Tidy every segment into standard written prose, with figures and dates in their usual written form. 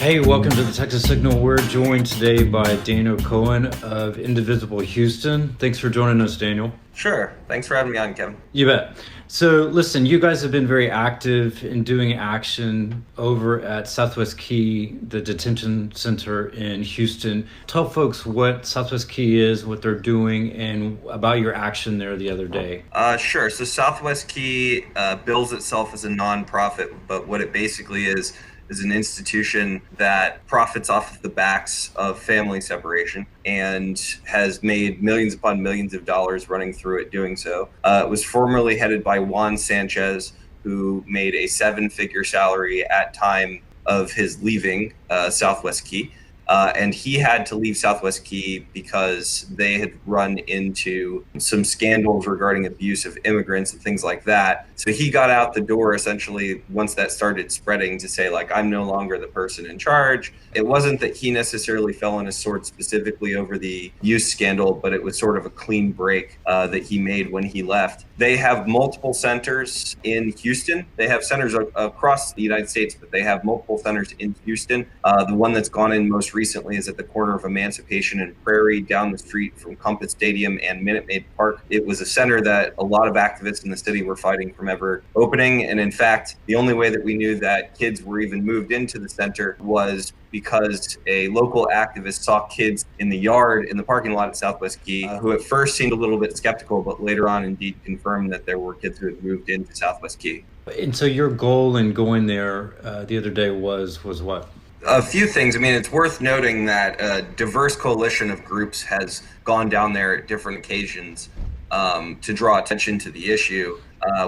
Hey, welcome to the Texas Signal. We're joined today by Daniel Cohen of Indivisible Houston. Thanks for joining us, Daniel. Sure. Thanks for having me on, Kevin. You bet. So listen, you guys have been very active in doing action over at Southwest Key, the detention center in Houston. Tell folks what Southwest Key is, what they're doing, and about your action there the other day. Sure. So Southwest Key bills itself as a nonprofit, but what it basically is an institution that profits off of the backs of family separation and has made millions upon millions of dollars running through it doing so. It was formerly headed by Juan Sanchez, who made a seven-figure salary at time of his leaving Southwest Key. And he had to leave Southwest Key because they had run into some scandals regarding abuse of immigrants and things like that. So he got out the door essentially once that started spreading to say, like, I'm no longer the person in charge. It wasn't that he necessarily fell on his sword specifically over the use scandal, but it was sort of a clean break that he made when he left. They have multiple centers in Houston. They have centers across the United States, but they have multiple centers in Houston. The one that's gone in most recently is at the corner of Emancipation and Prairie, down the street from Compass Stadium and Minute Maid Park. It was a center that a lot of activists in the city were fighting from ever opening. And in fact, the only way that we knew that kids were even moved into the center was because a local activist saw kids in the yard in the parking lot at Southwest Key, who at first seemed a little bit skeptical, but later on indeed confirmed that there were kids who had moved into Southwest Key. And so your goal in going there the other day was what? A few things. I mean, it's worth noting that a diverse coalition of groups has gone down there at different occasions to draw attention to the issue.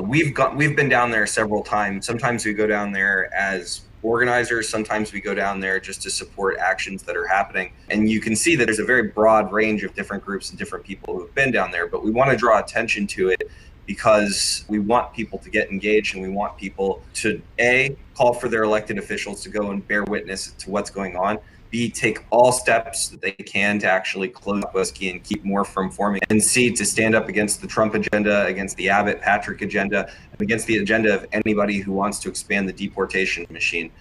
We've been down there several times. Sometimes we go down there as organizers. Sometimes we go down there just to support actions that are happening. And you can see that there's a very broad range of different groups and different people who have been down there. But we want to draw attention to it because we want people to get engaged and we want people to, A, call for their elected officials to go and bear witness to what's going on, B, take all steps that they can to actually close Southwest Key and keep more from forming, and C, to stand up against the Trump agenda, against the Abbott-Patrick agenda, and against the agenda of anybody who wants to expand the deportation machine,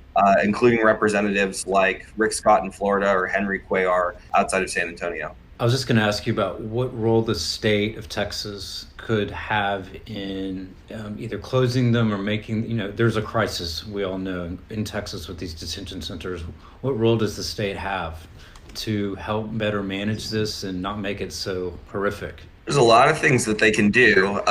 including representatives like Rick Scott in Florida or Henry Cuellar outside of San Antonio. I was just going to ask you about what role the state of Texas could have in either closing them or making, there's a crisis, we all know, in Texas with these detention centers. What role does the state have to help better manage this and not make it so horrific? There's a lot of things that they can do.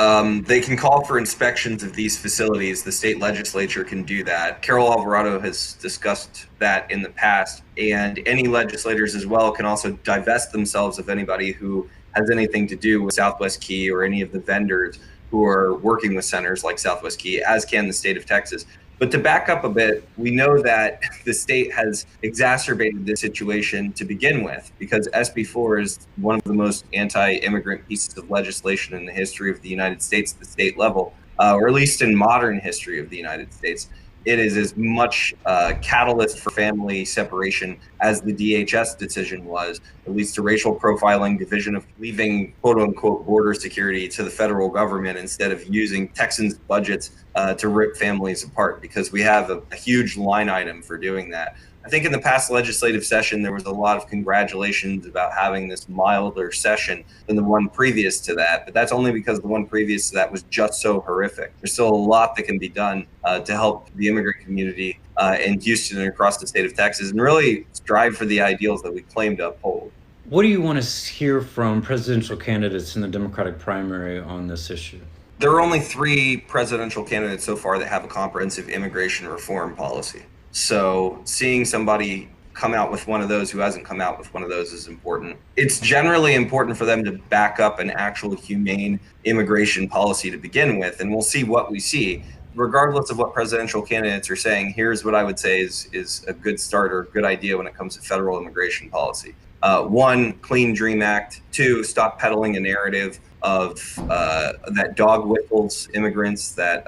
They can call for inspections of these facilities. The state legislature can do that. Carol Alvarado has discussed that in the past. And any legislators as well can also divest themselves of anybody who has anything to do with Southwest Key or any of the vendors who are working with centers like Southwest Key, as can the state of Texas. But to back up a bit, we know that the state has exacerbated this situation to begin with, because SB 4 is one of the most anti-immigrant pieces of legislation in the history of the United States at the state level, or at least in modern history of the United States. It is as much a catalyst for family separation as the DHS decision was. It leads to racial profiling, division of leaving quote unquote border security to the federal government instead of using Texans' budgets to rip families apart, because we have a huge line item for doing that. I think in the past legislative session, there was a lot of congratulations about having this milder session than the one previous to that. But that's only because the one previous to that was just so horrific. There's still a lot that can be done to help the immigrant community in Houston and across the state of Texas, and really strive for the ideals that we claim to uphold. What do you want to hear from presidential candidates in the Democratic primary on this issue? There are only 3 presidential candidates so far that have a comprehensive immigration reform policy. So seeing somebody come out with one of those who hasn't come out with one of those is important. It's generally important for them to back up an actual humane immigration policy to begin with, and we'll see what we see. Regardless of what presidential candidates are saying, here's what I would say is a good start or a good idea when it comes to federal immigration policy. 1, Clean Dream Act. 2, stop peddling a narrative of that dog whistles immigrants, that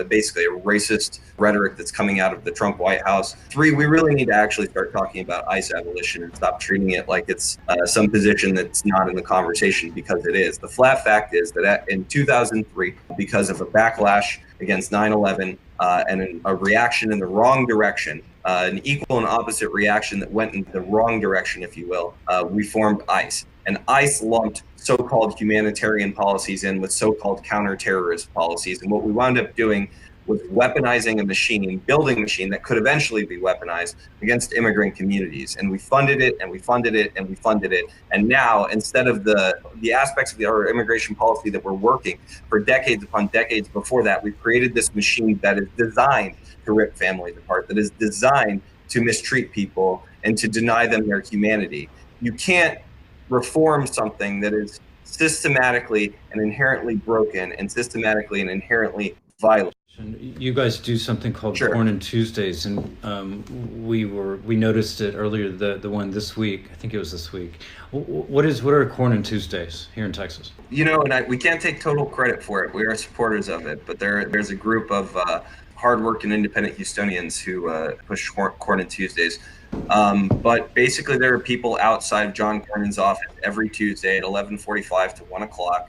basically a racist rhetoric that's coming out of the Trump White House. 3, we really need to actually start talking about ICE abolition and stop treating it like it's some position that's not in the conversation, because it is. The flat fact is that in 2003, because of a backlash against 9/11 and a reaction in the wrong direction, an equal and opposite reaction that went in the wrong direction, if you will, we formed ICE. And ICE lumped so-called humanitarian policies in with so-called counterterrorist policies. And what we wound up doing was weaponizing a machine, building a machine that could eventually be weaponized against immigrant communities. And we funded it, and we funded it, and we funded it. And now, instead of the aspects of our immigration policy that were working for decades upon decades before that, we've created this machine that is designed to rip families apart, that is designed to mistreat people and to deny them their humanity. You can't reform something that is systematically and inherently broken and systematically and inherently violent. You guys do something called Sure. Corn and Tuesdays, and we noticed it earlier. The one this week, I think it was this week. What are Corn and Tuesdays here in Texas? And we can't take total credit for it. We are supporters of it, but there's a group of hardworking independent Houstonians who push Corn and Tuesdays. But basically, there are people outside of John Cornyn's office every Tuesday at 11:45 to 1 o'clock.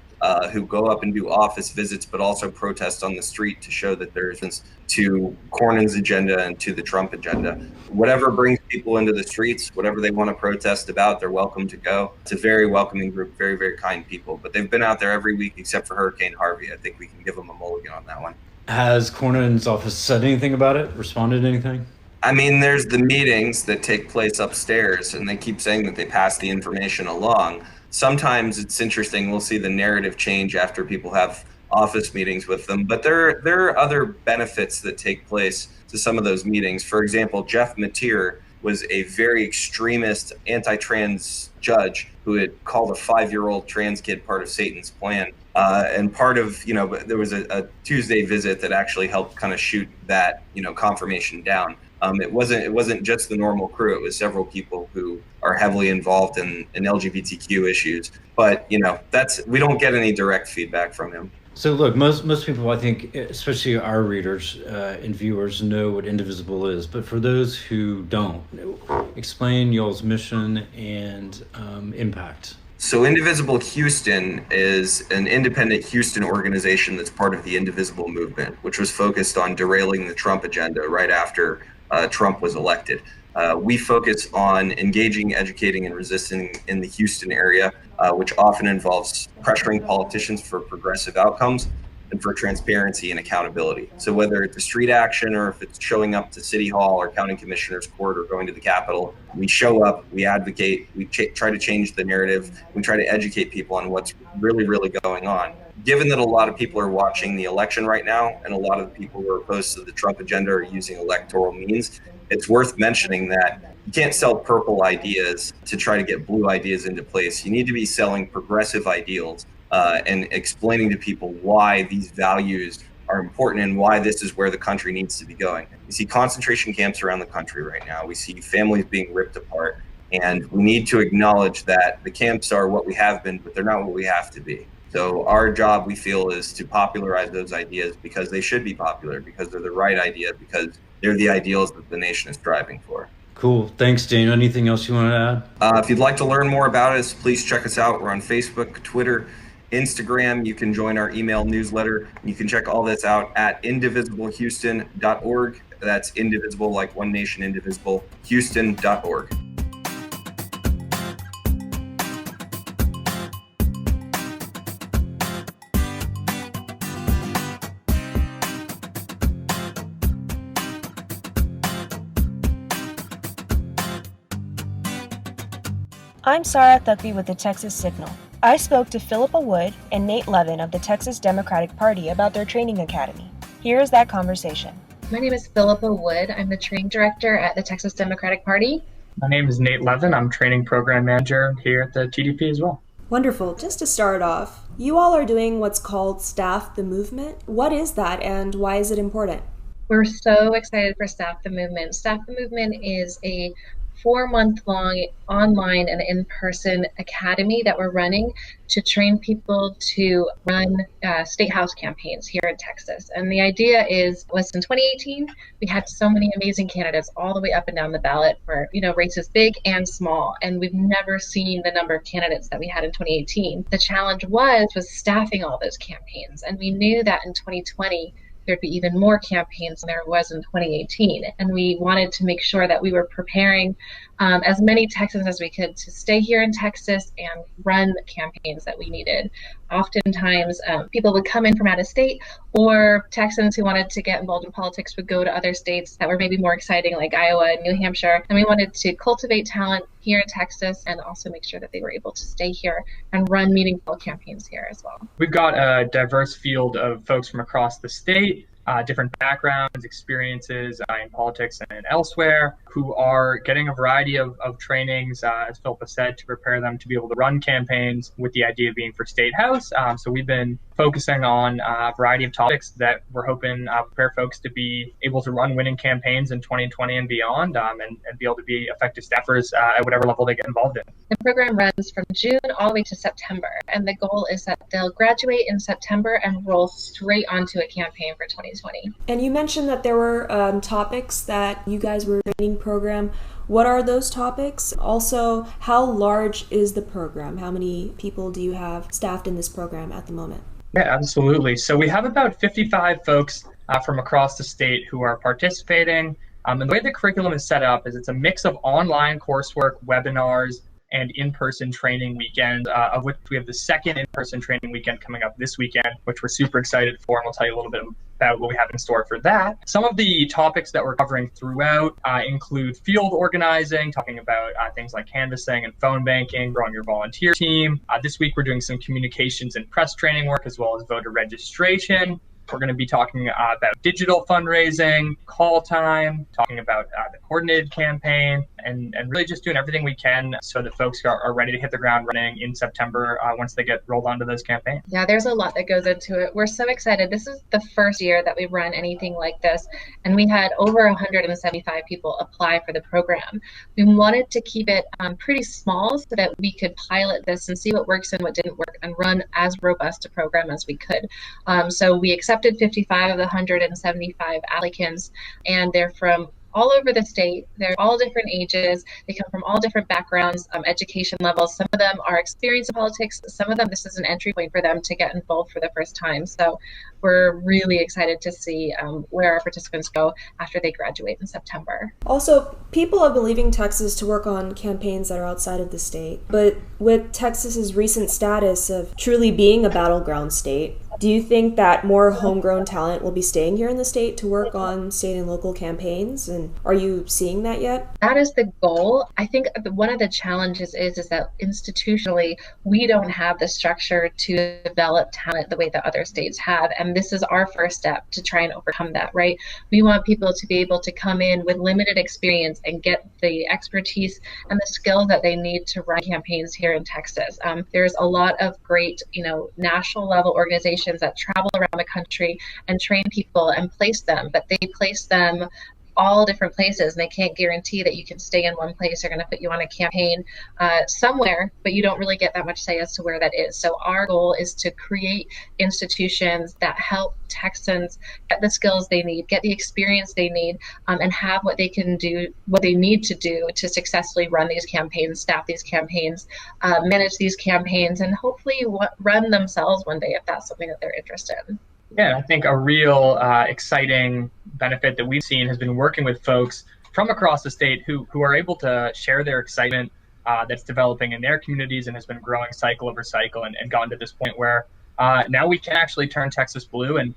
Who go up and do office visits, but also protest on the street to show that there's to Cornyn's agenda and to the Trump agenda. Whatever brings people into the streets, whatever they want to protest about, they're welcome to go. It's a very welcoming group, very, very kind people. But they've been out there every week except for Hurricane Harvey. I think we can give them a mulligan on that one. Has Cornyn's office said anything about it? Responded to anything? I mean, there's the meetings that take place upstairs, and they keep saying that they pass the information along. Sometimes it's interesting. We'll see the narrative change after people have office meetings with them. But there are other benefits that take place to some of those meetings. For example, Jeff Mateer was a very extremist anti-trans judge who had called a 5-year-old trans kid part of Satan's plan. And part of, there was a Tuesday visit that actually helped kind of shoot that, confirmation down. It wasn't just the normal crew. It was several people who are heavily involved in LGBTQ issues. But we don't get any direct feedback from him. So look, most people, I think, especially our readers and viewers, know what Indivisible is. But for those who don't, explain y'all's mission and impact. So Indivisible Houston is an independent Houston organization that's part of the Indivisible movement, which was focused on derailing the Trump agenda right after Trump was elected. We focus on engaging, educating, and resisting in the Houston area, which often involves pressuring politicians for progressive outcomes and for transparency and accountability. So whether it's a street action or if it's showing up to City Hall or County Commissioner's Court or going to the Capitol, we show up, we advocate, we try to change the narrative, we try to educate people on what's really, really going on. Given that a lot of people are watching the election right now, and a lot of the people who are opposed to the Trump agenda are using electoral means, it's worth mentioning that you can't sell purple ideas to try to get blue ideas into place. You need to be selling progressive ideals and explaining to people why these values are important and why this is where the country needs to be going. We see concentration camps around the country right now. We see families being ripped apart. And we need to acknowledge that the camps are what we have been, but they're not what we have to be. So our job, we feel, is to popularize those ideas because they should be popular, because they're the right idea, because they're the ideals that the nation is striving for. Cool. Thanks, Daniel. Anything else you want to add? If you'd like to learn more about us, please check us out. We're on Facebook, Twitter, Instagram. You can join our email newsletter. You can check all this out at indivisiblehouston.org. That's indivisible, like one nation, indivisible, Houston.org. I'm Sarah Thuckby with the Texas Signal. I spoke to Philippa Wood and Nate Levin of the Texas Democratic Party about their training academy. Here is that conversation. My name is Philippa Wood. I'm the training director at the Texas Democratic Party. My name is Nate Levin. I'm training program manager here at the TDP as well. Wonderful. Just to start off, you all are doing what's called Staff the Movement. What is that and why is it important? We're so excited for Staff the Movement. Staff the Movement is a 4-month-long online and in-person academy that we're running to train people to run state house campaigns here in Texas. And the idea was in 2018, we had so many amazing candidates all the way up and down the ballot for, races big and small. And we've never seen the number of candidates that we had in 2018. The challenge was staffing all those campaigns. And we knew that in 2020, there'd be even more campaigns than there was in 2018. And we wanted to make sure that we were preparing as many Texans as we could to stay here in Texas and run campaigns that we needed. Oftentimes, people would come in from out of state, or Texans who wanted to get involved in politics would go to other states that were maybe more exciting, like Iowa and New Hampshire. And we wanted to cultivate talent here in Texas and also make sure that they were able to stay here and run meaningful campaigns here as well. We've got a diverse field of folks from across the state, different backgrounds, experiences in politics and elsewhere, who are getting a variety of trainings, as Philippa said, to prepare them to be able to run campaigns, with the idea being for State House. So we've been focusing on a variety of topics that we're hoping prepare folks to be able to run winning campaigns in 2020 and beyond, and be able to be effective staffers at whatever level they get involved in. The program runs from June all the way to September, and the goal is that they'll graduate in September and roll straight onto a campaign for 2020. And you mentioned that there were topics that you guys were training program. What are those topics? Also, how large is the program? How many people do you have staffed in this program at the moment? Yeah, absolutely. So we have about 55 folks from across the state who are participating. And the way the curriculum is set up is it's a mix of online coursework, webinars, and in-person training weekend, of which we have the second in-person training weekend coming up this weekend, which we're super excited for, and we'll tell you a little bit about what we have in store for that. Some of the topics that we're covering throughout include field organizing, talking about things like canvassing and phone banking, growing your volunteer team. This week we're doing some communications and press training work, as well as voter registration. We're going to be talking about digital fundraising, call time, talking about the coordinated campaign, and really just doing everything we can so that folks are ready to hit the ground running in September once they get rolled onto those campaigns. Yeah, there's a lot that goes into it. We're so excited. This is the first year that we've run anything like this, and we had over 175 people apply for the program. We wanted to keep it pretty small so that we could pilot this and see what works and what didn't work and run as robust a program as we could. So we accepted 55 of the 175 applicants, and they're from all over the state. They're all different ages. They come from all different backgrounds, education levels. Some of them are experienced in politics. Some of them, this is an entry point for them to get involved for the first time. So we're really excited to see where our participants go after they graduate in September. Also, people have been leaving Texas to work on campaigns that are outside of the state. But with Texas's recent status of truly being a battleground state, do you think that more homegrown talent will be staying here in the state to work on state and local campaigns? And are you seeing that yet? That is the goal. I think one of the challenges is that institutionally, we don't have the structure to develop talent the way that other states have. And this is our first step to try and overcome that, right? We want people to be able to come in with limited experience and get the expertise and the skills that they need to run campaigns here in Texas. There's a lot of great, national level organizations that travel around the country and train people and place them, but they place them all different places, and they can't guarantee that you can stay in one place. They're going to put you on a campaign somewhere, but you don't really get that much say as to where that is. So our goal is to create institutions that help Texans get the skills they need, get the experience they need, and have what they can do, what they need to do to successfully run these campaigns, staff these campaigns, manage these campaigns, and hopefully run themselves one day if that's something that they're interested in. Yeah, I think a real exciting benefit that we've seen has been working with folks from across the state who are able to share their excitement that's developing in their communities and has been growing cycle over cycle and gotten to this point where now we can actually turn Texas blue, and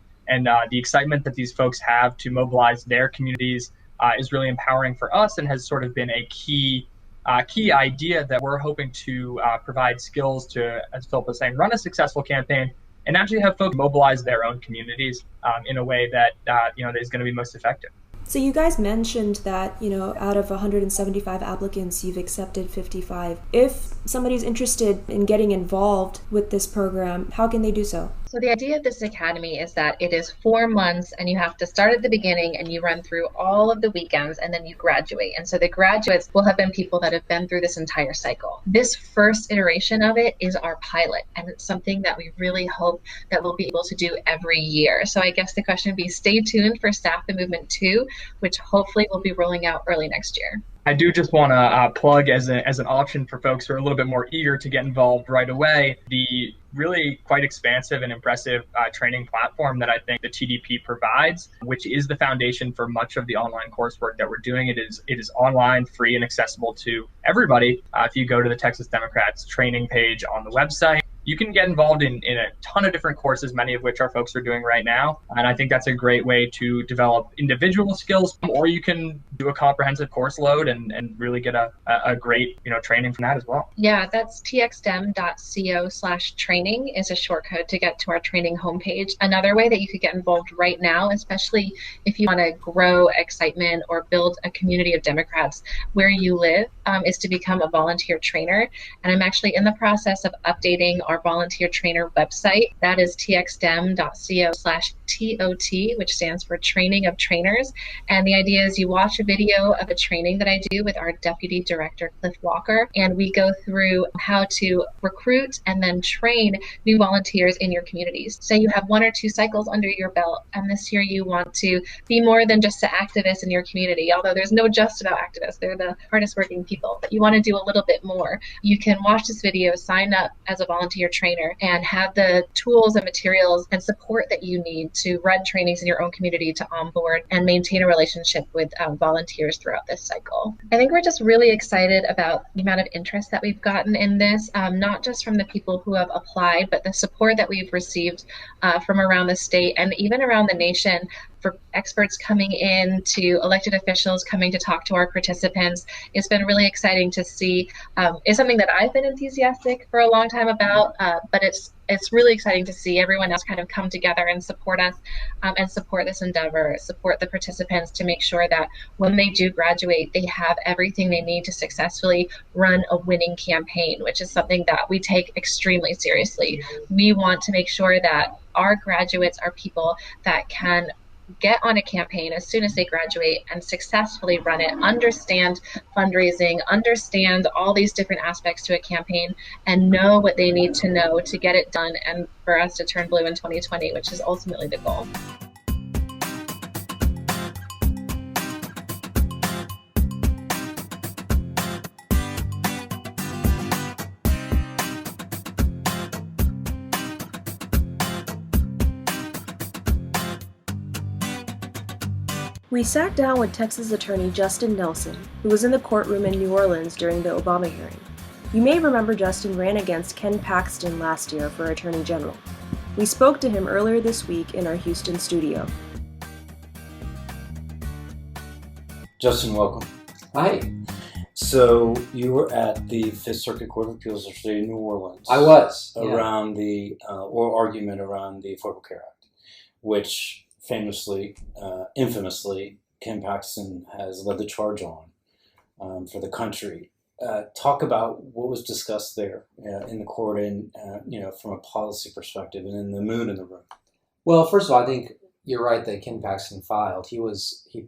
the excitement that these folks have to mobilize their communities is really empowering for us and has sort of been a key idea that we're hoping to provide skills to, as Philip was saying, run a successful campaign and actually have folks mobilize their own communities in a way that that is going to be most effective. So you guys mentioned that, out of 175 applicants, you've accepted 55. If somebody's interested in getting involved with this program, how can they do so? So the idea of this academy is that it is 4 months, and you have to start at the beginning and you run through all of the weekends and then you graduate. And so the graduates will have been people that have been through this entire cycle. This first iteration of it is our pilot, and it's something that we really hope that we'll be able to do every year. So I guess the question would be, stay tuned for Staff the Movement 2, which hopefully will be rolling out early next year. I do just want to plug as an option for folks who are a little bit more eager to get involved right away, the really quite expansive and impressive training platform that I think the TDP provides, which is the foundation for much of the online coursework that we're doing. It is online, free, and accessible to everybody. If you go to the Texas Democrats training page on the website, you can get involved in a ton of different courses, many of which our folks are doing right now. And I think that's a great way to develop individual skills, or you can do a comprehensive course load and really get a great training from that as well. Yeah, that's txdem.co/training is a short code to get to our training homepage. Another way that you could get involved right now, especially if you want to grow excitement or build a community of Democrats where you live, is to become a volunteer trainer. And I'm actually in the process of updating our volunteer trainer website. That is txdem.co/TOT, which stands for Training of Trainers. And the idea is you watch a video of a training that I do with our Deputy Director, Cliff Walker, and we go through how to recruit and then train new volunteers in your communities. Say you have 1 or 2 cycles under your belt, and this year you want to be more than just an activist in your community, although there's no just about activists. They're the hardest working people, but you want to do a little bit more. You can watch this video, sign up as a volunteer trainer, and have the tools and materials and support that you need to run trainings in your own community to onboard and maintain a relationship with volunteers throughout this cycle. I think we're just really excited about the amount of interest that we've gotten in this, not just from the people who have applied, but the support that we've received from around the state and even around the nation, for experts coming in, to elected officials coming to talk to our participants. It's been really exciting to see. It's something that I've been enthusiastic for a long time about, but it's really exciting to see everyone else kind of come together and support us and support this endeavor, support the participants to make sure that when they do graduate, they have everything they need to successfully run a winning campaign, which is something that we take extremely seriously. We want to make sure that our graduates are people that can get on a campaign as soon as they graduate and successfully run it, understand fundraising, understand all these different aspects to a campaign, and know what they need to know to get it done and for us to turn blue in 2020, which is ultimately the goal. We sat down with Texas Attorney Justin Nelson, who was in the courtroom in New Orleans during the Obama hearing. You may remember Justin ran against Ken Paxton last year for Attorney General. We spoke to him earlier this week in our Houston studio. Justin, welcome. Hi. So you were at the Fifth Circuit Court of Appeals yesterday in New Orleans. I was. Around the oral argument around the Affordable Care Act, which infamously, Ken Paxton has led the charge on for the country. Talk about what was discussed there in the court and, from a policy perspective and in the mood in the room. Well, first of all, I think you're right that Ken Paxton filed. He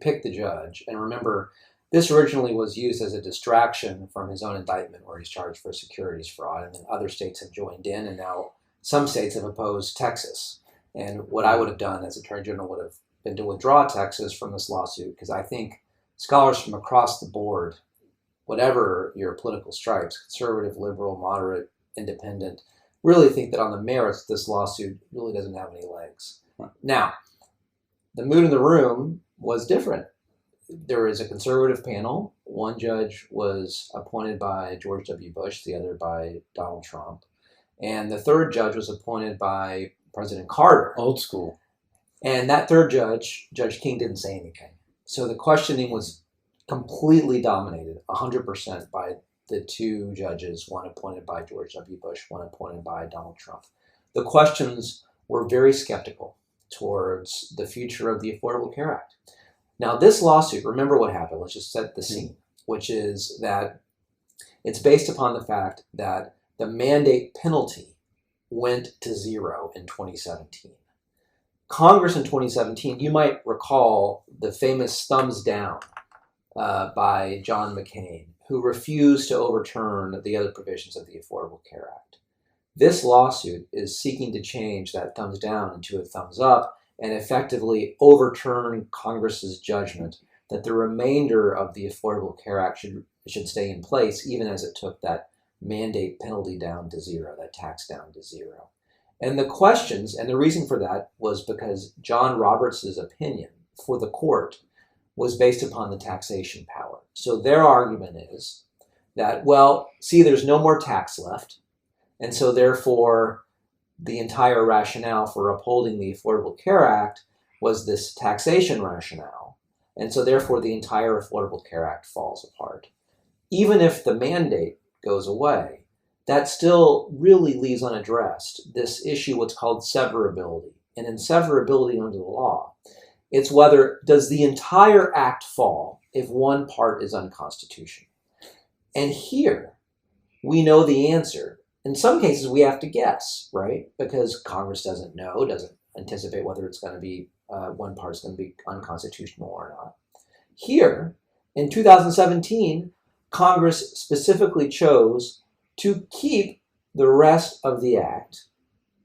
picked the judge. And remember, this originally was used as a distraction from his own indictment where he's charged for securities fraud. And then other states have joined in, and now some states have opposed Texas. And what I would have done as Attorney General would have been to withdraw Texas from this lawsuit, because I think scholars from across the board, whatever your political stripes, conservative, liberal, moderate, independent, really think that on the merits, this lawsuit really doesn't have any legs. Now, the mood in the room was different. There is a conservative panel. One judge was appointed by George W. Bush, the other by Donald Trump. And the third judge was appointed by President Carter. Old school. And that third judge, Judge King, didn't say anything. So the questioning was completely dominated, 100%, by the two judges, one appointed by George W. Bush, one appointed by Donald Trump. The questions were very skeptical towards the future of the Affordable Care Act. Now, this lawsuit, remember what happened. Let's just set the scene, which is that it's based upon the fact that the mandate penalty went to zero in 2017. Congress in 2017, you might recall the famous thumbs down by John McCain, who refused to overturn the other provisions of the Affordable Care Act. This lawsuit is seeking to change that thumbs down into a thumbs up and effectively overturn Congress's judgment that the remainder of the Affordable Care Act should stay in place, even as it took that mandate penalty down to zero, that tax down to zero. And the questions, and the reason for that was because John Roberts' opinion for the court was based upon the taxation power. So their argument is that, well, see, there's no more tax left, and so therefore the entire rationale for upholding the Affordable Care Act was this taxation rationale, and so therefore the entire Affordable Care Act falls apart. Even if the mandate goes away, that still really leaves unaddressed this issue, what's called severability. And in severability under the law, it's whether does the entire act fall if one part is unconstitutional. And here, we know the answer. In some cases, we have to guess, right? Because Congress doesn't know, doesn't anticipate whether it's going to be, one part is going to be unconstitutional or not. Here, in 2017, Congress specifically chose to keep the rest of the act,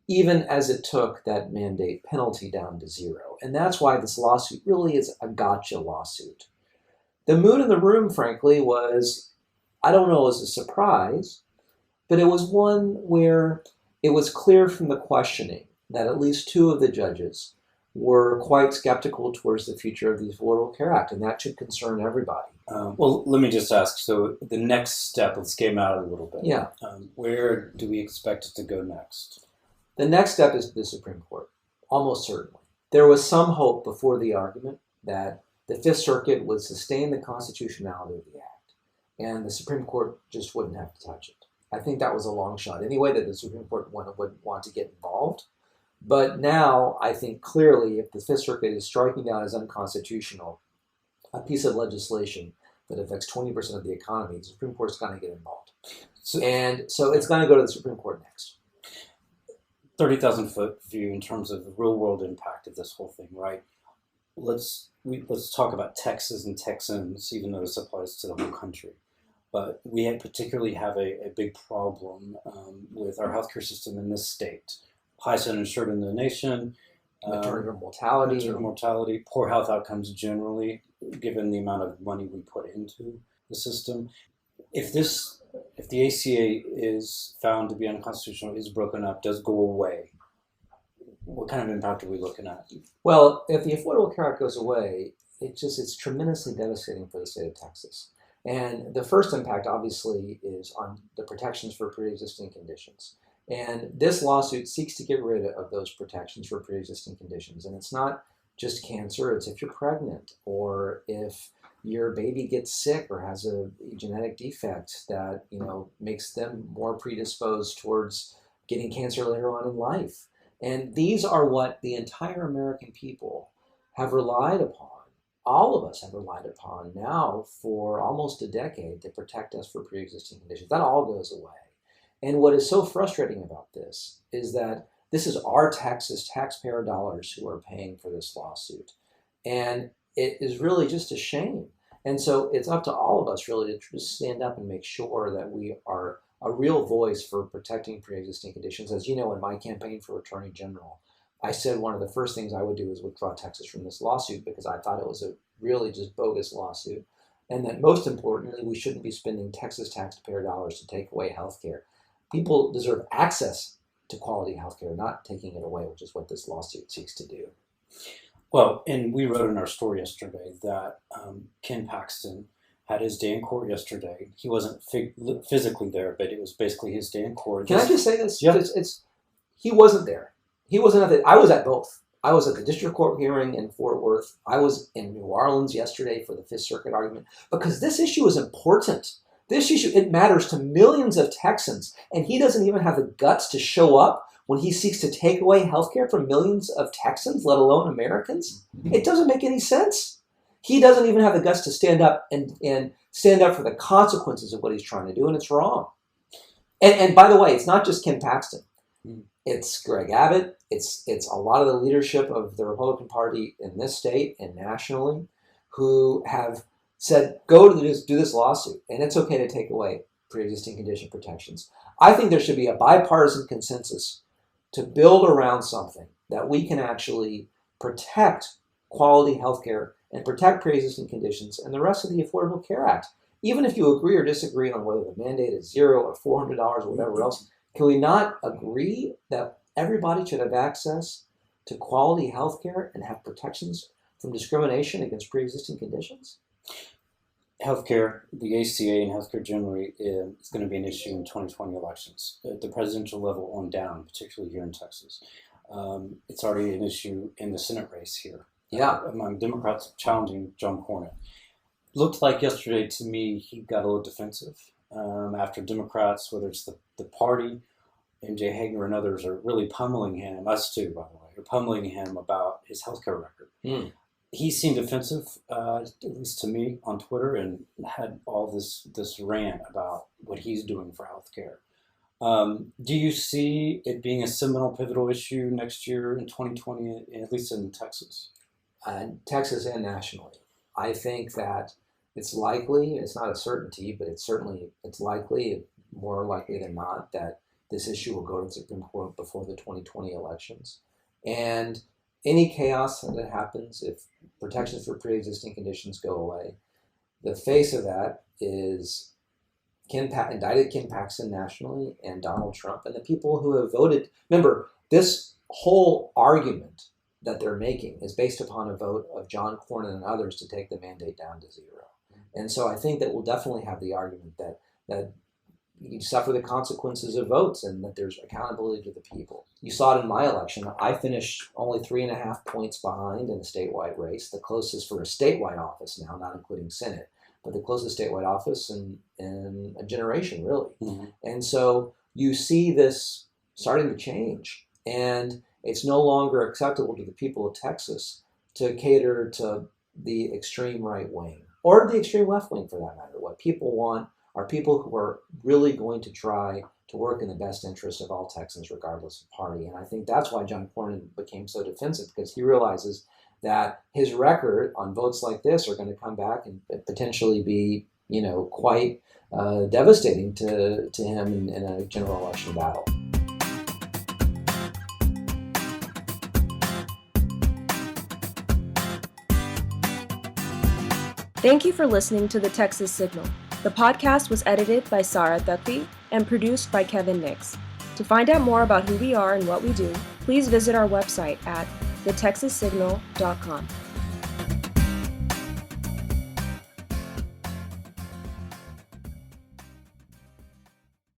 even as it took that mandate penalty down to zero. And that's why this lawsuit really is a gotcha lawsuit. The mood in the room, frankly, was, I don't know, as a surprise, but it was one where it was clear from the questioning that at least two of the judges were quite skeptical towards the future of the Affordable Care Act, and that should concern everybody. Well, let me just ask, so the next step, let's game out a little bit. Yeah. Where do we expect it to go next? The next step is the Supreme Court, almost certainly. There was some hope before the argument that the Fifth Circuit would sustain the constitutionality of the act, and the Supreme Court just wouldn't have to touch it. I think that was a long shot anyway, that the Supreme Court wouldn't want to get involved. But now, I think clearly, if the Fifth Circuit is striking down as unconstitutional a piece of legislation that affects 20% of the economy, the Supreme Court's going to get involved. So it's going to go to the Supreme Court next. 30,000 foot view in terms of the real world impact of this whole thing, right? Let's talk about Texas and Texans, even though this applies to the whole country. But we particularly have a big problem with our healthcare system in this state. Highest uninsured in the nation. Maternal mortality, poor health outcomes generally, given the amount of money we put into the system. If the ACA is found to be unconstitutional, is broken up, does go away, what kind of impact are we looking at? Well, if the Affordable Care Act goes away, it's tremendously devastating for the state of Texas. And the first impact, obviously, is on the protections for pre-existing conditions. And this lawsuit seeks to get rid of those protections for pre-existing conditions. And it's not just cancer, it's if you're pregnant or if your baby gets sick or has a genetic defect that, makes them more predisposed towards getting cancer later on in life. And these are what the entire American people have relied upon. All of us have relied upon now for almost a decade to protect us for pre-existing conditions. That all goes away. And what is so frustrating about this is that this is our Texas taxpayer dollars who are paying for this lawsuit. And it is really just a shame. And so it's up to all of us really to just stand up and make sure that we are a real voice for protecting pre-existing conditions. As you know, in my campaign for Attorney General, I said one of the first things I would do is withdraw Texas from this lawsuit because I thought it was a really just bogus lawsuit. And that most importantly, we shouldn't be spending Texas taxpayer dollars to take away health care. People deserve access to quality health care, not taking it away, which is what this lawsuit seeks to do. Well, and we wrote in our story yesterday that Ken Paxton had his day in court yesterday. He wasn't physically there, but it was basically his day in court. Can I just say this? Yeah. He wasn't there. He wasn't at I was at both. I was at the district court hearing in Fort Worth. I was in New Orleans yesterday for the Fifth Circuit argument because this issue is important. This issue, it matters to millions of Texans, and he doesn't even have the guts to show up when he seeks to take away health care from millions of Texans, let alone Americans. It doesn't make any sense. He doesn't even have the guts to stand up and stand up for the consequences of what he's trying to do, and it's wrong. And by the way, it's not just Ken Paxton. It's Greg Abbott. It's a lot of the leadership of the Republican Party in this state and nationally who have said, do this lawsuit, and it's okay to take away pre-existing condition protections. I think there should be a bipartisan consensus to build around something that we can actually protect quality health care and protect pre-existing conditions and the rest of the Affordable Care Act. Even if you agree or disagree on whether the mandate is $0 or $400 or whatever else, can we not agree that everybody should have access to quality health care and have protections from discrimination against pre-existing conditions? Healthcare, the ACA and healthcare generally is going to be an issue in 2020 elections at the presidential level on down, particularly here in Texas. It's already an issue in the Senate race here. Yeah. Among Democrats challenging John Cornyn. Looked like yesterday to me he got a little defensive after Democrats, whether it's the party, MJ Hager and others are really pummeling him, us too, by the way, are pummeling him about his healthcare record. He seemed offensive, at least to me, on Twitter, and had all this rant about what he's doing for healthcare. Do you see it being a seminal, pivotal issue next year in 2020, at least in Texas? Texas and nationally. I think that it's likely, it's not a certainty, but it's likely, more likely than not, that this issue will go to the Supreme Court before the 2020 elections. And any chaos that happens, if protections for pre-existing conditions go away, the face of that is indicted Ken Paxton nationally and Donald Trump and the people who have voted. Remember, this whole argument that they're making is based upon a vote of John Cornyn and others to take the mandate down to 0. And so I think that we'll definitely have the argument that you suffer the consequences of votes and that there's accountability to the people. You saw it in my election. I finished only 3.5 points behind in the statewide race, the closest for a statewide office now, not including Senate, but the closest statewide office in a generation, really. And so you see this starting to change. And it's no longer acceptable to the people of Texas to cater to the extreme right wing or the extreme left wing, for that matter. What people want are people who are really going to try to work in the best interest of all Texans, regardless of party. And I think that's why John Cornyn became so defensive, because he realizes that his record on votes like this are going to come back and potentially be, quite devastating to him in a general election battle. Thank you for listening to the Texas Signal. The podcast was edited by Sarah Thukby and produced by Kevin Nix. To find out more about who we are and what we do, please visit our website at thetexassignal.com.